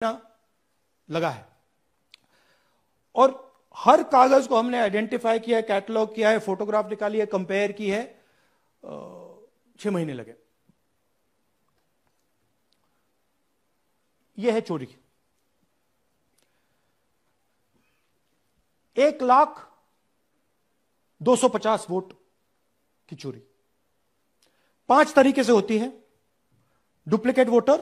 लगा है और हर कागज को हमने आइडेंटिफाई किया है, कैटलॉग किया है, फोटोग्राफ निकाली है, कंपेयर की है। 6 महीने लगे। यह है चोरी। 1,250,000 वोट की चोरी 5 तरीके से होती है। Duplicate voter,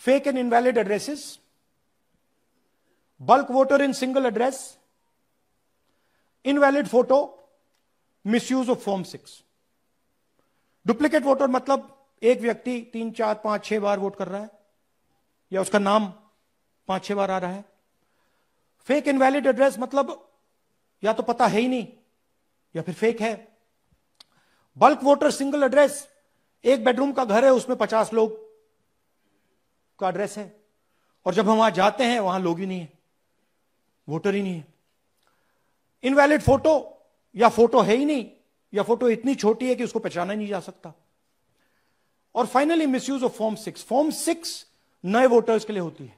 fake and invalid addresses, bulk voter in single address, invalid photo, misuse of form 6। Duplicate voter मतलब एक व्यक्ति 3, 4, 5, 6 बार वोट कर रहा है या उसका नाम 5, 6 बार आ रहा है। फेक इनवैलिड एड्रेस मतलब या तो पता है ही नहीं या फिर फेक है। बल्क वोटर सिंगल एड्रेस, एक बेडरूम का घर है, उसमें 50 लोग का एड्रेस है और जब हम वहां जाते हैं वहां लोग ही नहीं है, वोटर ही नहीं है। इनवैलिड फोटो, या फोटो है ही नहीं या फोटो इतनी छोटी है कि उसको पहचाना नहीं जा सकता। और finally misuse of form 6। Form 6 नए वोटर्स के लिए होती है,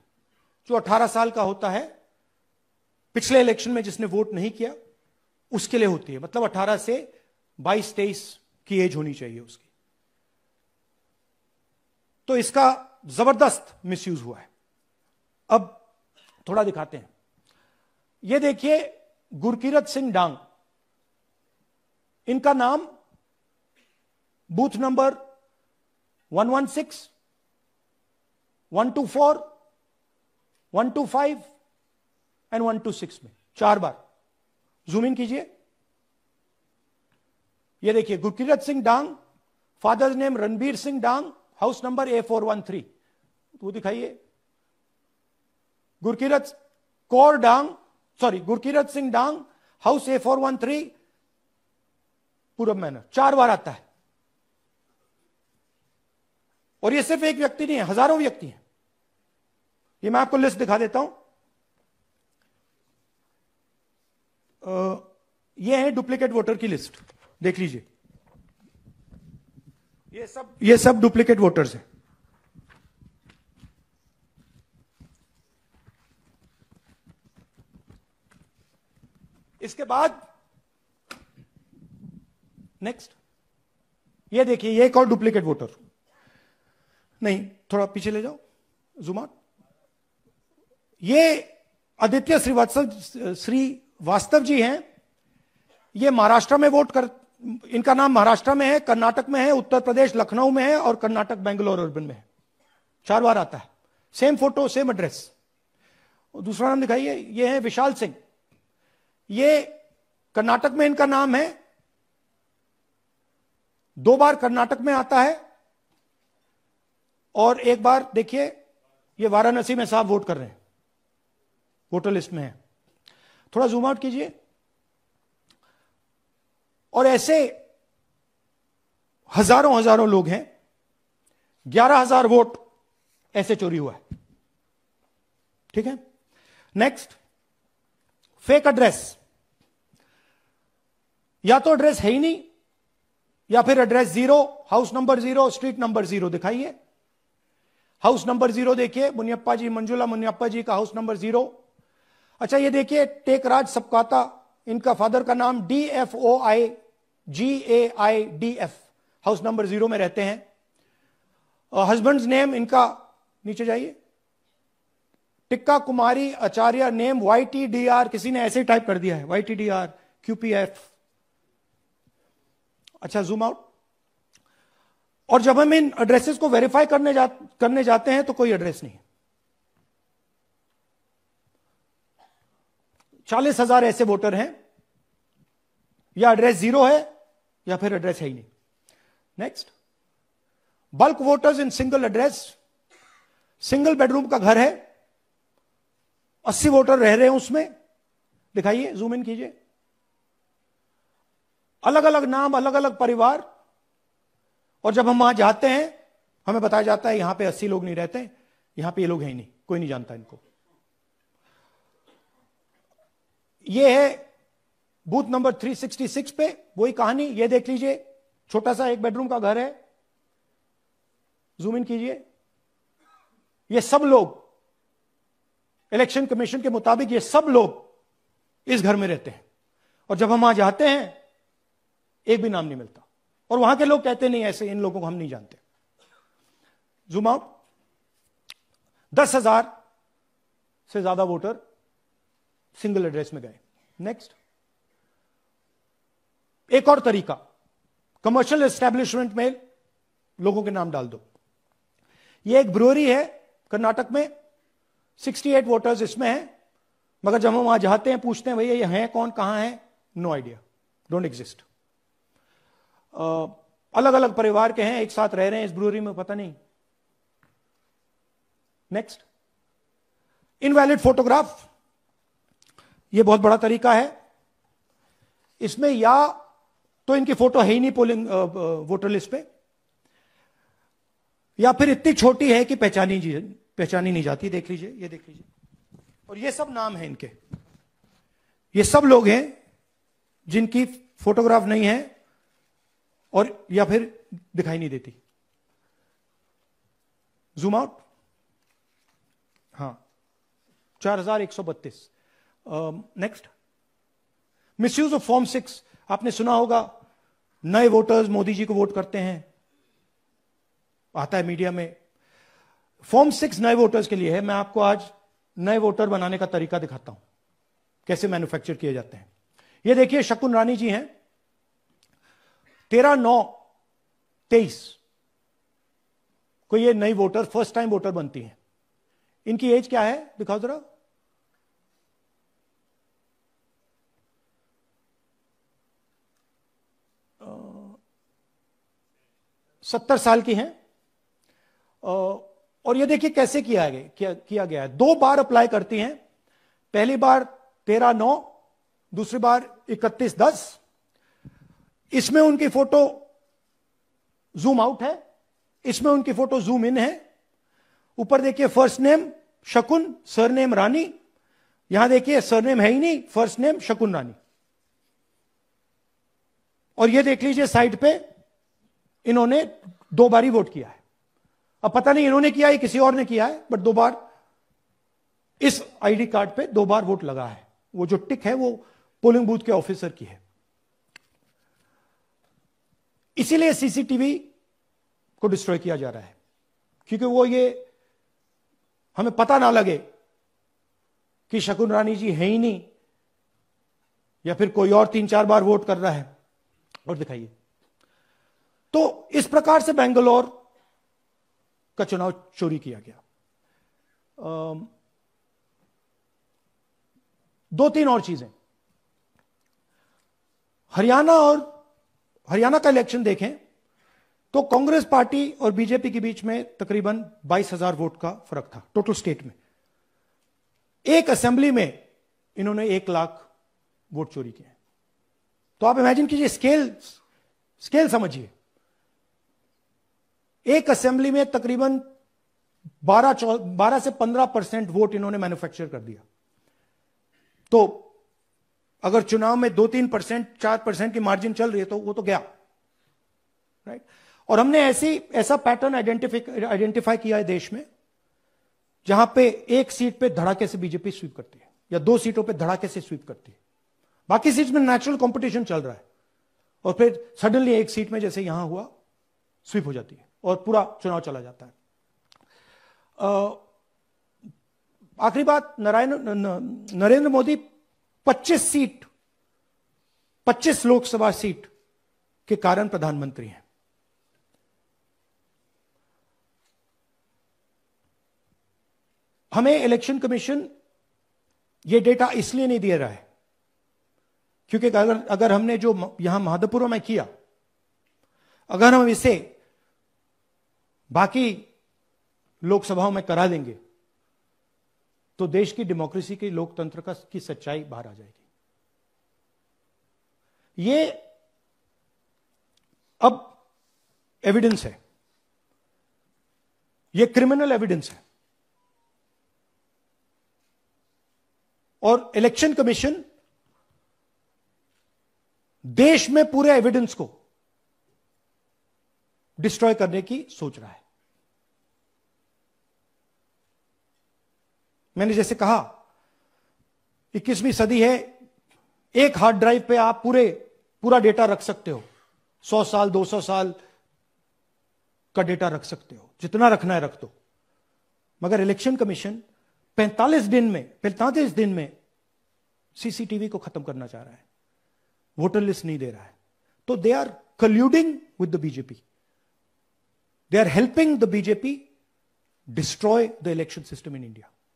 जो 18 साल का होता है, पिछले इलेक्शन में जिसने वोट नहीं किया उसके लिए होती है। मतलब 18 से 22-23 की एज होनी चाहिए उसकी। तो इसका जबरदस्त मिसयूज हुआ है। अब थोड़ा दिखाते हैं। यह देखिए, गुरकीरत सिंह डांग, इनका नाम बूथ नंबर 116, 124, 125 एंड 126 में 4 बार। जूम इन कीजिए। यह देखिए, गुरकीरत सिंह डांग, फादर्स नेम रणबीर सिंह डांग, हाउस नंबर A413। वो दिखाइए। गुरकीरत कौर डांग, सॉरी, गुरकीरत सिंह डांग, हाउस A413, पूरब मैनर। 4 बार आता है। और ये सिर्फ एक व्यक्ति नहीं है, हजारों व्यक्ति हैं। ये मैं आपको लिस्ट दिखा देता हूं। ये है डुप्लीकेट वोटर की लिस्ट, देख लीजिए। ये सब डुप्लीकेट वोटर्स हैं। इसके बाद नेक्स्ट, ये देखिए, ये एक और डुप्लीकेट वोटर। नहीं, थोड़ा पीछे ले जाओ, जूम आउट। ये आदित्य श्रीवास्तव जी हैं। ये महाराष्ट्र में वोट कर, इनका नाम महाराष्ट्र में है, कर्नाटक में है, उत्तर प्रदेश लखनऊ में है और कर्नाटक बेंगलोर अर्बन में है। 4 बार आता है। Same photo, same address. दूसरा नाम दिखाइए। ये है विशाल सिंह। ये कर्नाटक में इनका नाम है, 2 बार कर्नाटक में आता है और 1 बार देखिए, ये वाराणसी में साहब वोट कर रहे हैं, वोटर लिस्ट में है। थोड़ा जूम आउट कीजिए। और ऐसे हजारों लोग हैं। 11,000 वोट ऐसे चोरी हुआ है। ठीक है। Next, fake address. या तो एड्रेस है ही नहीं या फिर address 0, house number 0, street number 0। दिखाइए। हाउस नंबर 0 देखिए, मुनियप्पा जी, मंजुला मुनियप्पा जी का हाउस नंबर 0। अच्छा, ये देखिए, टेकराज सबकाता, इनका फादर का नाम DFOIGAIDF, हाउस नंबर 0 में रहते हैं। हस्बैंड्स नेम इनका, नीचे जाइए, टिक्का कुमारी आचार्य, नेम YTDR, किसी ने ऐसे ही टाइप कर दिया है, YTDR QPF। अच्छा, जूम आउट। और जब हम इन एड्रेसेस को वेरीफाई करने जाते हैं तो कोई एड्रेस नहीं है। 40,000 ऐसे वोटर हैं, या एड्रेस 0 है या फिर एड्रेस है ही नहीं। Next, bulk voters in single address. Single bedroom का घर है, 80 वोटर रह रहे हैं उसमें। दिखाइए, जूम इन कीजिए। अलग अलग नाम, अलग अलग परिवार। और जब हम वहां जाते हैं हमें बताया जाता है यहां पे 80 लोग नहीं रहते, यहां पे ये लोग हैं ही नहीं, कोई नहीं जानता इनको। ये है बूथ नंबर 366 पे वही कहानी। ये देख लीजिए, छोटा सा एक बेडरूम का घर है, जूम इन कीजिए। ये सब लोग, इलेक्शन कमीशन के मुताबिक ये सब लोग इस घर में रहते हैं, और जब हम वहां जाते हैं एक भी नाम नहीं मिलता, और वहां के लोग कहते नहीं ऐसे, इन लोगों को हम नहीं जानते। Zoom out. 10,000 से ज्यादा वोटर सिंगल एड्रेस में गए। नेक्स्ट, एक और तरीका, कमर्शियल एस्टेब्लिशमेंट में लोगों के नाम डाल दो। ये एक ब्रूअरी है कर्नाटक में, 68 वोटर्स इसमें हैं, मगर जब हम वहां जाते हैं पूछते हैं भैया ये हैं कौन, कहां है, नो आइडिया, डोंट एग्जिस्ट। अलग अलग परिवार के हैं, एक साथ रह रहे हैं इस ब्रूअरी में, पता नहीं। Next, invalid photograph. यह बहुत बड़ा तरीका है। इसमें या तो इनकी फोटो है ही नहीं पोलिंग वोटर लिस्ट पे, या फिर इतनी छोटी है कि पहचानी नहीं जाती। देख लीजिए, ये देख लीजिए, और ये सब नाम है इनके। ये सब लोग हैं जिनकी फोटोग्राफ नहीं है और या फिर दिखाई नहीं देती। Zoom out. हाँ, 4132। Next, misuse of form 6। आपने सुना होगा नए वोटर्स मोदी जी को वोट करते हैं, आता है मीडिया में। फॉर्म 6 नए वोटर्स के लिए है। मैं आपको आज नए वोटर बनाने का तरीका दिखाता हूं, कैसे मैन्युफैक्चर किए जाते हैं। ये देखिए, शकुन रानी जी हैं, 13/9/23 को ये नई वोटर, फर्स्ट टाइम वोटर बनती हैं। इनकी एज क्या है दिखाओ जरा। 70 साल की हैं। और ये देखिए कैसे किया गया है। 2 बार अप्लाई करती हैं। पहली बार 13/9, दूसरी बार 31/10। इसमें उनकी फोटो जूम आउट है, इसमें उनकी फोटो जूम इन है। ऊपर देखिए फर्स्ट नेम शकुन, सरनेम रानी। यहां देखिए सरनेम है ही नहीं, फर्स्ट नेम शकुन रानी। और ये देख लीजिए साइड पे इन्होंने 2 बार ही वोट किया है। अब पता नहीं इन्होंने किया है किसी और ने किया है, बट 2 बार इस आईडी कार्ड पे 2 बार वोट लगा है। वो जो टिक है वो पोलिंग बूथ के ऑफिसर की है। इसीलिए सीसीटीवी को डिस्ट्रॉय किया जा रहा है, क्योंकि वो ये हमें पता ना लगे कि शकुन रानी जी है ही नहीं, या फिर कोई और 3-4 बार वोट कर रहा है। और दिखाइए, तो इस प्रकार से बेंगलोर का चुनाव चोरी किया गया। 2-3 और चीजें। हरियाणा का इलेक्शन देखें तो कांग्रेस पार्टी और बीजेपी के बीच में तकरीबन 22,000 वोट का फर्क था टोटल स्टेट में। एक असेंबली में इन्होंने 1 लाख वोट चोरी किए। तो आप इमेजिन कीजिए, स्केल समझिए। एक असेंबली में तकरीबन 12 से 15% वोट इन्होंने मैन्युफैक्चर कर दिया। तो अगर चुनाव में 2-3%, 4% की मार्जिन चल रही है तो वो तो गया, राइट। और हमने ऐसा पैटर्न आइडेंटिफाई किया है देश में, जहां पे एक सीट पे धड़ाके से बीजेपी स्वीप करती है, या 2 सीटों पे धड़ाके से स्वीप करती है। बाकी सीट में नेचुरल कंपटीशन चल रहा है, और फिर सडनली एक सीट में जैसे यहां हुआ स्वीप हो जाती है और पूरा चुनाव चला जाता है। आखिरी बात, नरेंद्र मोदी 25 लोकसभा सीट के कारण प्रधानमंत्री हैं। हमें इलेक्शन कमीशन ये डेटा इसलिए नहीं दे रहा है क्योंकि अगर हमने जो यहां महादपुर में किया, अगर हम इसे बाकी लोकसभाओं में करा देंगे तो देश की डेमोक्रेसी की, लोकतंत्र की सच्चाई बाहर आ जाएगी। ये अब एविडेंस है, ये क्रिमिनल एविडेंस है। और इलेक्शन कमीशन देश में पूरे एविडेंस को डिस्ट्रॉय करने की सोच रहा है। मैंने जैसे कहा 21वीं सदी है, एक हार्ड ड्राइव पे आप पूरा डेटा रख सकते हो, 100 साल 200 साल का डेटा रख सकते हो, जितना रखना है रख दो। मगर इलेक्शन कमीशन 45 दिन में सीसीटीवी को खत्म करना चाह रहा है, वोटर लिस्ट नहीं दे रहा है। तो they are colluding with the BJP, they are helping the BJP destroy the election system in India.